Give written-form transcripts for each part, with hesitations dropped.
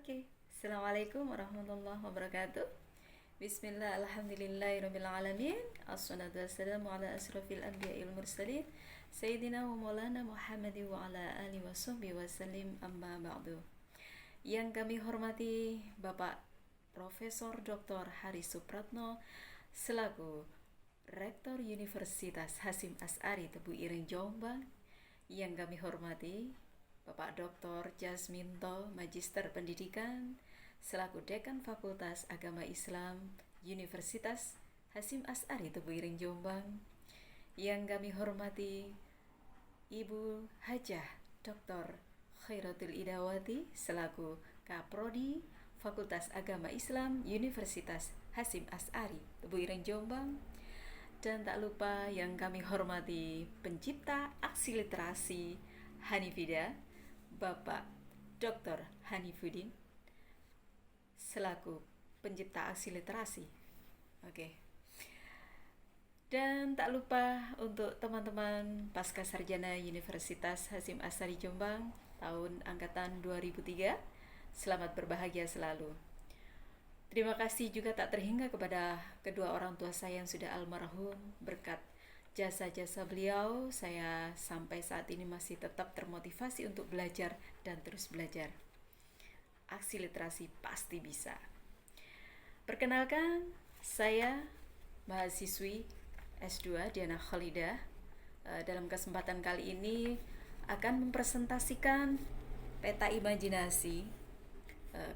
Oke, Assalamualaikum warahmatullahi wabarakatuh. Bismillah, alhamdulillahirrabbilalamin. Assalatu wassalamu ala asrafil anbiya wal mursalin Sayyidina wa maulana Muhammadi wa ala alihi wa sahbihi wa sallim, amma ba'du. Yang kami hormati Bapak Profesor Dr. Hari Supratno selaku Rektor Universitas Hasyim Asy'ari Tebu Ireng Jombang. Yang kami hormati Bapak Dr. Jasminto, Magister Pendidikan selaku Dekan Fakultas Agama Islam Universitas Hasyim Asy'ari Tebu Ireng Jombang. Yang kami hormati Ibu Hajah Dr. Khairatul Idawati selaku Kaprodi Fakultas Agama Islam Universitas Hasyim Asy'ari Tebu Ireng Jombang. Dan tak lupa yang kami hormati pencipta aksi literasi Hanifida, Bapak Dr. Hanifuddin selaku pencipta aksi literasi. Oke. Dan tak lupa untuk teman-teman Pasca Sarjana Universitas Hasyim Asy'ari Jombang tahun angkatan 2003, selamat berbahagia selalu. Terima kasih juga tak terhingga kepada kedua orang tua saya yang sudah almarhum. Berkat jasa-jasa beliau, saya sampai saat ini masih tetap termotivasi untuk belajar dan terus belajar. Aksi literasi pasti bisa. Perkenalkan, saya mahasiswi S2 Diana Khalidah. Dalam kesempatan kali ini akan mempresentasikan peta imajinasi.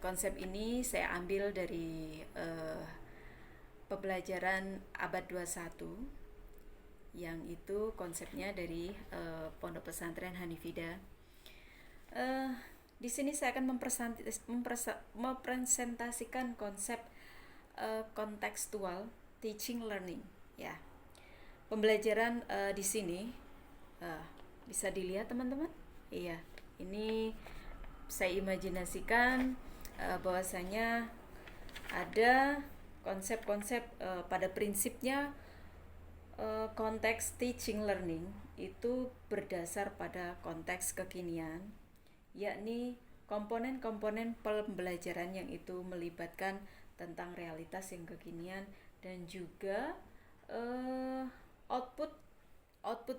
Konsep ini saya ambil dari pembelajaran abad 21 yang itu konsepnya dari Pondok Pesantren Hanifida. Di sini saya akan mempresentasikan konsep kontekstual teaching learning, ya. Pembelajaran di sini bisa dilihat teman-teman. Iya, ini saya imajinasikan bahwasanya ada konsep-konsep pada prinsipnya konteks teaching learning itu berdasar pada konteks kekinian, yakni komponen-komponen pembelajaran yang itu melibatkan tentang realitas yang kekinian dan juga output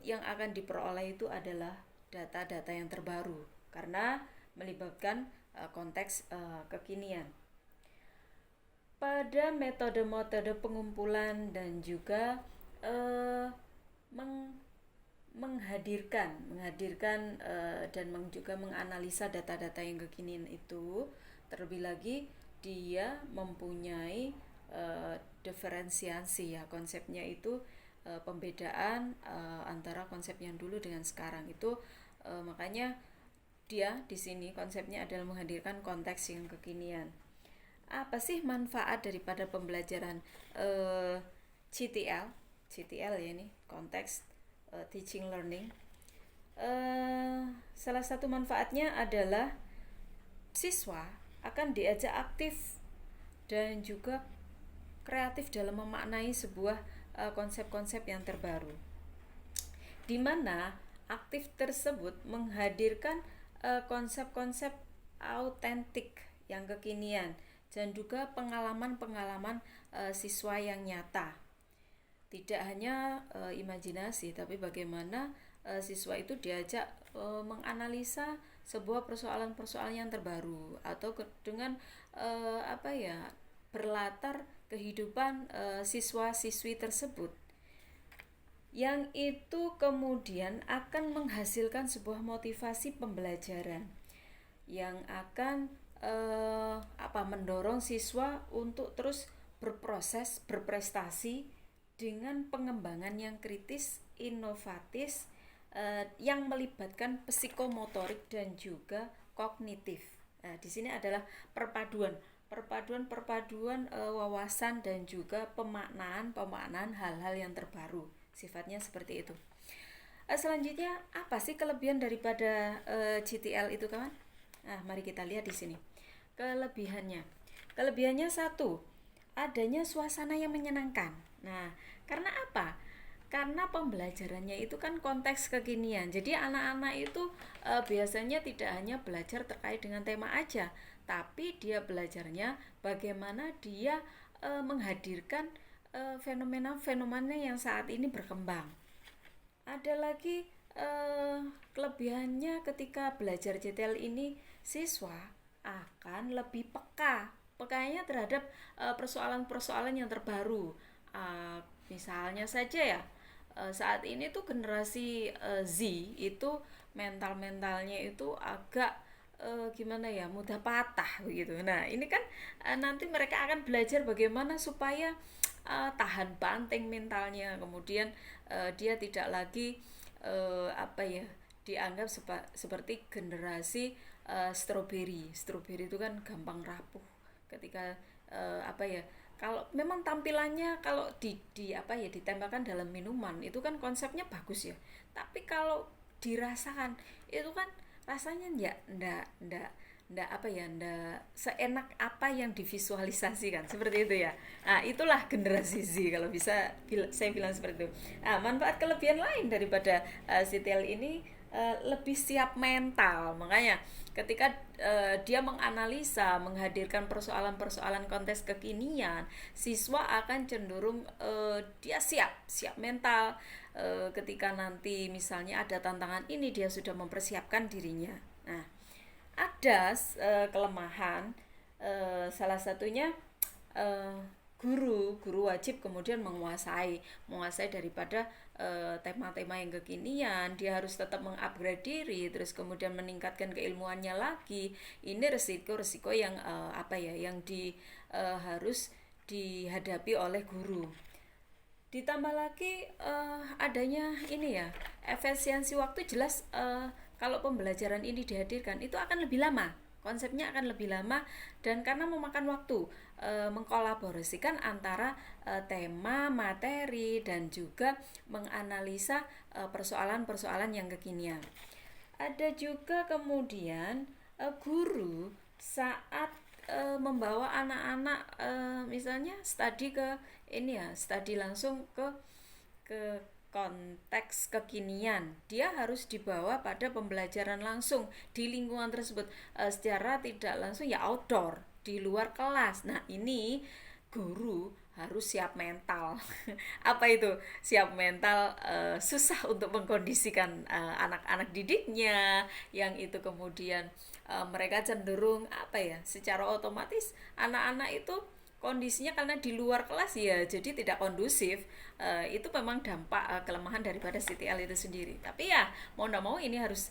yang akan diperoleh itu adalah data-data yang terbaru karena melibatkan konteks kekinian. Pada metode-metode pengumpulan dan juga menghadirkan dan juga menganalisa data-data yang kekinian itu, terlebih lagi dia mempunyai diferensiasi, ya, konsepnya itu pembedaan antara konsep yang dulu dengan sekarang itu, makanya dia di sini konsepnya adalah menghadirkan konteks yang kekinian. Apa sih manfaat daripada pembelajaran CTL ya, ini konteks teaching learning? Salah satu manfaatnya adalah siswa akan diajak aktif dan juga kreatif dalam memaknai sebuah konsep-konsep yang terbaru, di mana aktif tersebut menghadirkan konsep-konsep autentik yang kekinian dan juga pengalaman-pengalaman siswa yang nyata. Tidak hanya imajinasi, tapi bagaimana siswa itu diajak menganalisa sebuah persoalan-persoalan yang terbaru atau dengan berlatar kehidupan siswa-siswi tersebut, yang itu kemudian akan menghasilkan sebuah motivasi pembelajaran yang akan mendorong siswa untuk terus berproses, berprestasi dengan pengembangan yang kritis, inovatif, yang melibatkan psikomotorik dan juga kognitif. Di sini adalah perpaduan wawasan dan juga pemaknaan hal-hal yang terbaru. Sifatnya seperti itu. Selanjutnya, apa sih kelebihan daripada CTL itu, kawan? Nah, mari kita lihat di sini. Kelebihannya satu, adanya suasana yang menyenangkan. Nah, karena apa? karena pembelajarannya itu kan konteks kekinian. Jadi anak-anak itu biasanya tidak hanya belajar terkait dengan tema aja, tapi dia belajarnya bagaimana dia menghadirkan fenomena-fenomena yang saat ini berkembang. Ada lagi kelebihannya ketika belajar CTL ini, siswa akan lebih pekanya terhadap persoalan-persoalan yang terbaru. Misalnya saja ya, saat ini tuh generasi Z itu mentalnya itu agak gimana ya, mudah patah begitu. Nah ini kan nanti mereka akan belajar bagaimana supaya tahan banting mentalnya, kemudian dia tidak lagi dianggap seperti generasi strawberry itu kan gampang rapuh ketika kalau memang tampilannya kalau ditembakkan dalam minuman itu kan konsepnya bagus ya, tapi kalau dirasakan itu kan rasanya ndak seenak apa yang divisualisasikan seperti itu ya. Nah itulah generasi Z kalau bisa saya bilang seperti itu. Nah manfaat kelebihan lain daripada CTL ini lebih siap mental, makanya ketika dia menganalisa, menghadirkan persoalan-persoalan konteks kekinian, siswa akan cenderung dia siap mental. Ketika nanti misalnya ada tantangan ini, dia sudah mempersiapkan dirinya. Nah ada kelemahan, salah satunya guru wajib kemudian menguasai daripada tema-tema yang kekinian. Dia harus tetap mengupgrade diri, terus kemudian meningkatkan keilmuannya lagi. Ini resiko yang harus dihadapi oleh guru. Ditambah lagi adanya ini ya, efisiensi waktu. Jelas kalau pembelajaran ini dihadirkan itu akan lebih lama, konsepnya akan lebih lama, dan karena memakan waktu mengkolaborasikan antara tema, materi, dan juga menganalisa persoalan-persoalan yang kekinian. Ada juga kemudian guru saat membawa anak-anak misalnya studi langsung ke konteks kekinian, dia harus dibawa pada pembelajaran langsung di lingkungan tersebut, secara tidak langsung ya outdoor, di luar kelas. Nah ini guru harus siap mental. Apa itu siap mental? Susah untuk mengkondisikan anak-anak didiknya, yang itu kemudian mereka cenderung secara otomatis anak-anak itu kondisinya karena di luar kelas ya jadi tidak kondusif. Itu memang dampak kelemahan daripada CTL itu sendiri. Tapi ya mau tidak mau ini harus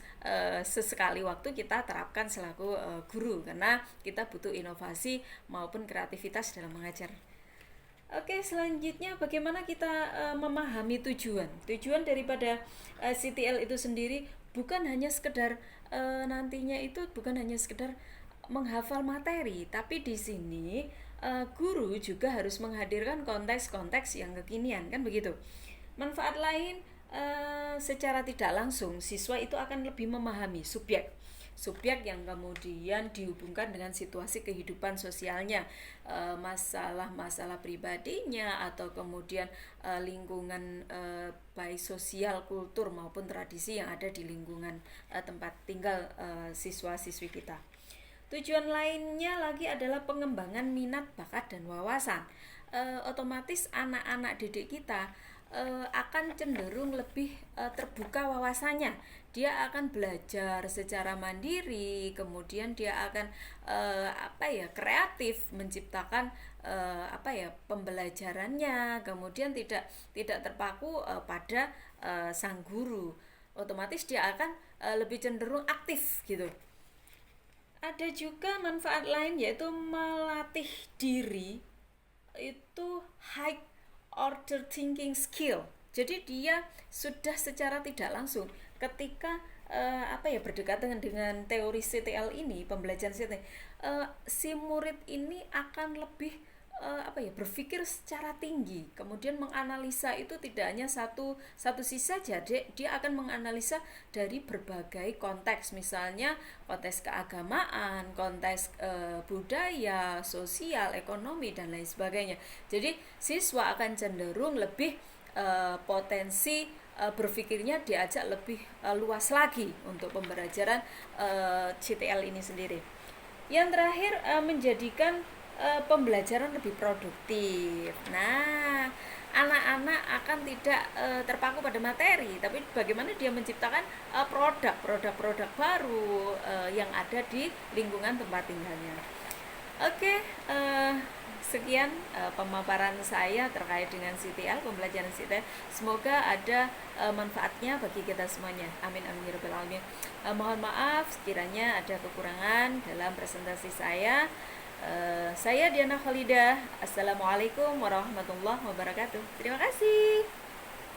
sesekali waktu kita terapkan selaku guru, karena kita butuh inovasi maupun kreativitas dalam mengajar. Oke, selanjutnya bagaimana kita memahami tujuan daripada CTL itu sendiri. Bukan hanya sekedar nantinya itu bukan hanya sekedar menghafal materi, tapi di sini guru juga harus menghadirkan konteks-konteks yang kekinian, kan begitu. Manfaat lain, secara tidak langsung siswa itu akan lebih memahami subjek yang kemudian dihubungkan dengan situasi kehidupan sosialnya, masalah-masalah pribadinya, atau kemudian lingkungan baik sosial, kultur maupun tradisi yang ada di lingkungan tempat tinggal siswa-siswi kita. Tujuan lainnya lagi adalah pengembangan minat, bakat, dan wawasan. Otomatis anak-anak didik kita akan cenderung lebih terbuka wawasannya. Dia akan belajar secara mandiri, kemudian dia akan kreatif menciptakan pembelajarannya, kemudian tidak terpaku pada sang guru. Otomatis dia akan lebih cenderung aktif gitu. Ada juga manfaat lain, yaitu melatih diri itu high order thinking skill. Jadi dia sudah secara tidak langsung ketika berdekatan dengan teori CTL ini, pembelajaran CTL, si murid ini akan lebih berpikir secara tinggi, kemudian menganalisa itu tidak hanya satu sisi saja. Dia akan menganalisa dari berbagai konteks, misalnya konteks keagamaan, konteks budaya, sosial, ekonomi, dan lain sebagainya. Jadi siswa akan cenderung lebih potensi berpikirnya diajak lebih luas lagi untuk pembelajaran CTL ini sendiri. Yang terakhir, menjadikan pembelajaran lebih produktif. Nah, anak-anak akan tidak terpaku pada materi, tapi bagaimana dia menciptakan produk-produk baru yang ada di lingkungan tempat tinggalnya. Oke, sekian pemaparan saya terkait dengan CTL, pembelajaran CTL. Semoga ada manfaatnya bagi kita semuanya. Amin amin ya rabbal alamin. Mohon maaf sekiranya ada kekurangan dalam presentasi saya. Saya Diana Khalidah. Assalamualaikum warahmatullahi wabarakatuh. Terima kasih.